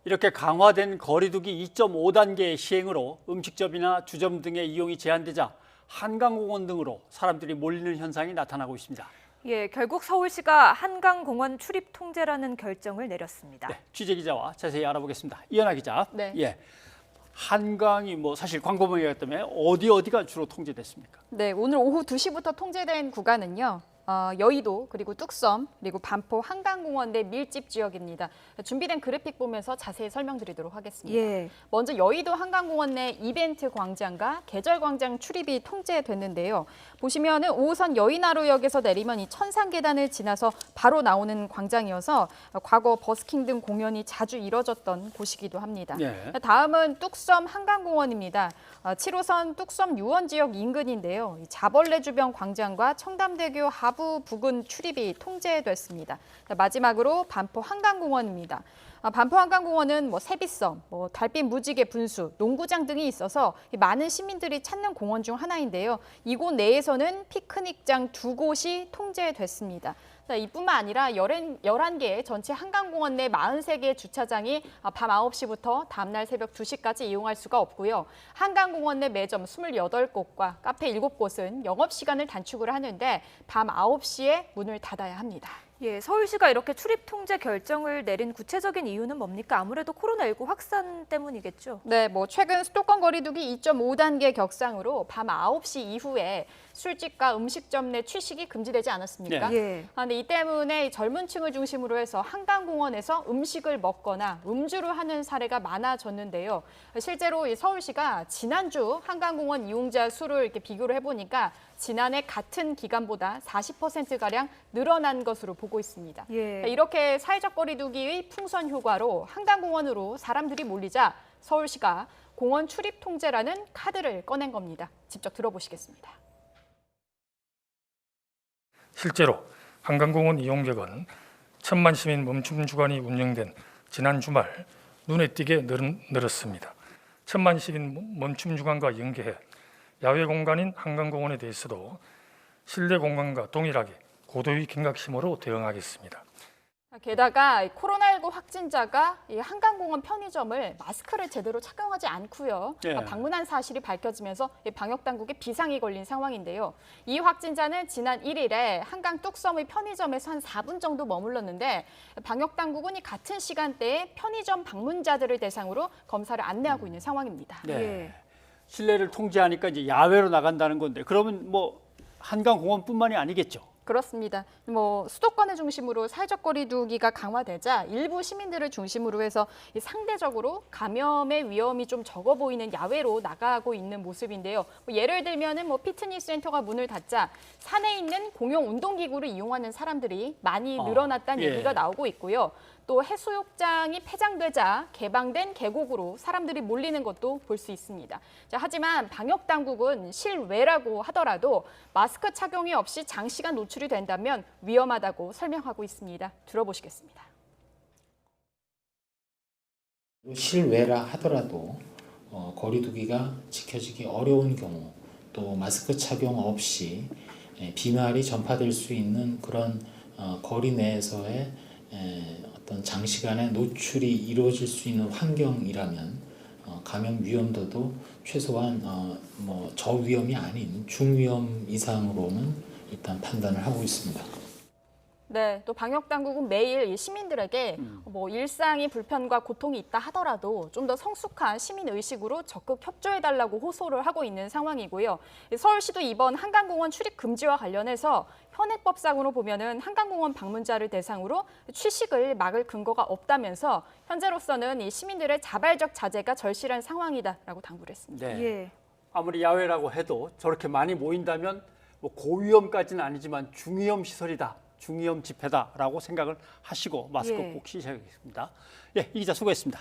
이렇게 강화된 거리두기 2.5단계의 시행으로 음식점이나 주점 등의 이용이 제한되자 한강공원 등으로 사람들이 몰리는 현상이 나타나고 있습니다. 예, 결국 서울시가 한강공원 출입 통제라는 결정을 내렸습니다. 네, 취재기자와 자세히 알아보겠습니다. 이현아 기자. 네. 예, 한강이 사실 광범위하기 때문에 어디가 주로 통제됐습니까? 네, 오늘 오후 2시부터 통제된 구간은요. 여의도, 그리고 뚝섬, 그리고 반포 한강공원 내 밀집 지역입니다. 준비된 그래픽 보면서 자세히 설명드리도록 하겠습니다. 예. 먼저 여의도 한강공원 내 이벤트 광장과 계절 광장 출입이 통제됐는데요. 보시면은 5호선 여의나루역에서 내리면 이 천상 계단을 지나서 바로 나오는 광장이어서 과거 버스킹 등 공연이 자주 이뤄졌던 곳이기도 합니다. 예. 다음은 뚝섬 한강공원입니다. 7호선 뚝섬 유원 지역 인근인데요. 자벌레 주변 광장과 청담대교 하부 부근 출입이 통제됐습니다. 마지막으로 반포 한강공원입니다. 반포 한강공원은 세비섬, 달빛 무지개 분수, 농구장 등이 있어서 많은 시민들이 찾는 공원 중 하나인데요. 이곳 내에서는 피크닉장 2곳이 통제됐습니다. 이뿐만 아니라 11개의 전체 한강공원 내 43개의 주차장이 밤 9시부터 다음날 새벽 2시까지 이용할 수가 없고요. 한강공원 내 매점 28곳과 카페 7곳은 영업시간을 단축을 하는데 밤 9시에 문을 닫아야 합니다. 예, 서울시가 이렇게 출입 통제 결정을 내린 구체적인 이유는 뭡니까? 아무래도 코로나19 확산 때문이겠죠. 네, 최근 수도권 거리두기 2.5단계 격상으로 밤 9시 이후에 술집과 음식점 내 취식이 금지되지 않았습니까? 네. 예. 근데 이 때문에 젊은 층을 중심으로 해서 한강공원에서 음식을 먹거나 음주를 하는 사례가 많아졌는데요. 실제로 이 서울시가 지난주 한강공원 이용자 수를 이렇게 비교를 해보니까 지난해 같은 기간보다 40%가량 늘어난 것으로 보고 있습니다. 예. 이렇게 사회적 거리두기의 풍선 효과로 한강공원으로 사람들이 몰리자 서울시가 공원 출입 통제라는 카드를 꺼낸 겁니다. 직접 들어보시겠습니다. 실제로 한강공원 이용객은 1,000만 시민 멈춤 주간이 운영된 지난 주말 눈에 띄게 늘었습니다. 1,000만 시민 멈춤 주간과 연계해 야외 공간인 한강공원에 대해서도 실내 공간과 동일하게 고도의 경각심으로 대응하겠습니다. 게다가 코로나19 확진자가 이 한강공원 편의점을 마스크를 제대로 착용하지 않고요. 예. 방문한 사실이 밝혀지면서 방역당국에 비상이 걸린 상황인데요. 이 확진자는 지난 1일에 한강 뚝섬의 편의점에서 한 4분 정도 머물렀는데 방역당국은 이 같은 시간대에 편의점 방문자들을 대상으로 검사를 안내하고 있는 상황입니다. 네. 예. 실내를 통제하니까 이제 야외로 나간다는 건데 그러면 한강공원뿐만이 아니겠죠? 그렇습니다. 수도권을 중심으로 사회적 거리두기가 강화되자 일부 시민들을 중심으로 해서 상대적으로 감염의 위험이 좀 적어 보이는 야외로 나가고 있는 모습인데요. 예를 들면은 피트니스 센터가 문을 닫자 산에 있는 공용 운동기구를 이용하는 사람들이 많이 늘어났다는 예. 얘기가 나오고 있고요. 또 해수욕장이 폐장되자 개방된 계곡으로 사람들이 몰리는 것도 볼 수 있습니다. 하지만 방역 당국은 실외라고 하더라도 마스크 착용이 없이 장시간 노출이 된다면 위험하다고 설명하고 있습니다. 들어보시겠습니다. 실외라 하더라도 거리두기가 지켜지기 어려운 경우 또 마스크 착용 없이 비말이 전파될 수 있는 그런 거리 내에서의 어떤 장시간의 노출이 이루어질 수 있는 환경이라면 감염 위험도도 최소한 저위험이 아닌 중위험 이상으로는 일단 판단을 하고 있습니다. 네, 또 방역 당국은 매일 시민들에게 일상이 불편과 고통이 있다 하더라도 좀 더 성숙한 시민 의식으로 적극 협조해달라고 호소를 하고 있는 상황이고요. 서울시도 이번 한강공원 출입 금지와 관련해서 현행법상으로 보면은 한강공원 방문자를 대상으로 취식을 막을 근거가 없다면서 현재로서는 이 시민들의 자발적 자제가 절실한 상황이다라고 당부를 했습니다. 네. 예. 아무리 야외라고 해도 저렇게 많이 모인다면 고위험까지는 아니지만 중위험 시설이다. 중위험 집회다라고 생각을 하시고 마스크 예. 꼭 쓰셔야겠습니다. 예, 이 기자 수고했습니다.